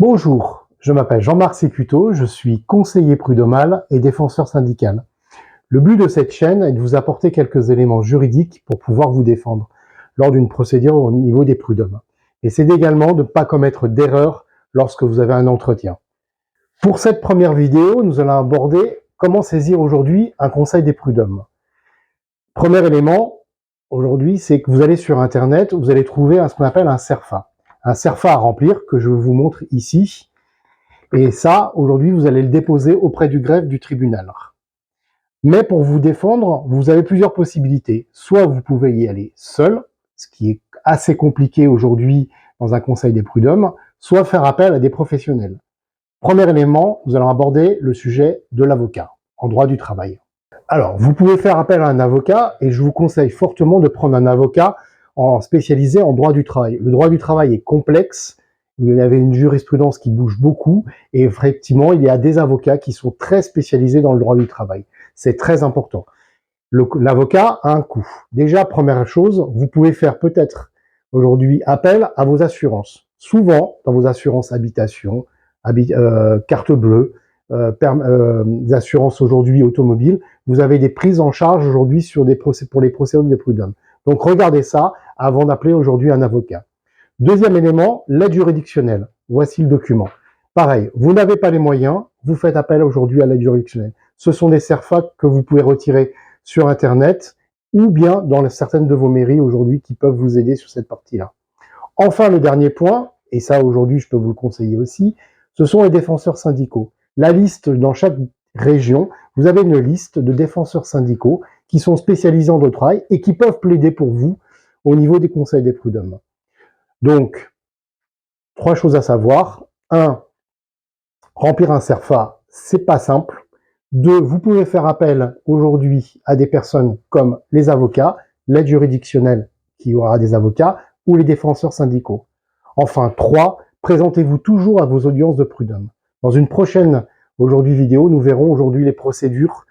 Bonjour, je m'appelle Jean-Marc Sécuto, je suis conseiller prud'homal et défenseur syndical. Le but de cette chaîne est de vous apporter quelques éléments juridiques pour pouvoir vous défendre lors d'une procédure au niveau des prud'hommes. Et c'est également de ne pas commettre d'erreurs lorsque vous avez un entretien. Pour cette première vidéo, nous allons aborder comment saisir aujourd'hui un conseil des prud'hommes. Premier élément, aujourd'hui, c'est que vous allez sur Internet, vous allez trouver ce qu'on appelle un CERFA. Un CERFA à remplir, que je vous montre ici. Et ça, aujourd'hui, vous allez le déposer auprès du greffe du tribunal. Mais pour vous défendre, vous avez plusieurs possibilités. Soit vous pouvez y aller seul, ce qui est assez compliqué aujourd'hui dans un conseil des prud'hommes, soit faire appel à des professionnels. Premier élément, nous allons aborder le sujet de l'avocat en droit du travail. Alors, vous pouvez faire appel à un avocat et je vous conseille fortement de prendre un avocat spécialisé en droit du travail. Le droit du travail est complexe, vous avez une jurisprudence qui bouge beaucoup et effectivement, il y a des avocats qui sont très spécialisés dans le droit du travail. C'est très important. L'avocat a un coût. Déjà, première chose, vous pouvez faire peut-être aujourd'hui appel à vos assurances. Souvent, dans vos assurances habitation, carte bleue, des assurances aujourd'hui automobiles, vous avez des prises en charge aujourd'hui pour les procédures des prud'hommes. Donc regardez ça avant d'appeler aujourd'hui un avocat. Deuxième élément, l'aide juridictionnelle. Voici le document. Pareil, vous n'avez pas les moyens, vous faites appel aujourd'hui à l'aide juridictionnelle. Ce sont des CERFA que vous pouvez retirer sur Internet ou bien dans certaines de vos mairies aujourd'hui qui peuvent vous aider sur cette partie-là. Enfin, le dernier point, et ça aujourd'hui je peux vous le conseiller aussi, ce sont les défenseurs syndicaux. La liste, dans chaque région, vous avez une liste de défenseurs syndicaux qui sont spécialisés en droit du travail et qui peuvent plaider pour vous au niveau des conseils des prud'hommes. Donc, 3 choses à savoir. 1, remplir un CERFA, c'est pas simple. 2, vous pouvez faire appel aujourd'hui à des personnes comme les avocats, l'aide juridictionnelle qui aura des avocats, ou les défenseurs syndicaux. Enfin, 3, présentez-vous toujours à vos audiences de prud'hommes. Dans une prochaine vidéo, nous verrons aujourd'hui les procédures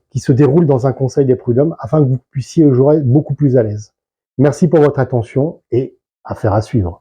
qui se déroulent dans un conseil des prud'hommes afin que vous puissiez aujourd'hui être beaucoup plus à l'aise. Merci pour votre attention et affaire à suivre.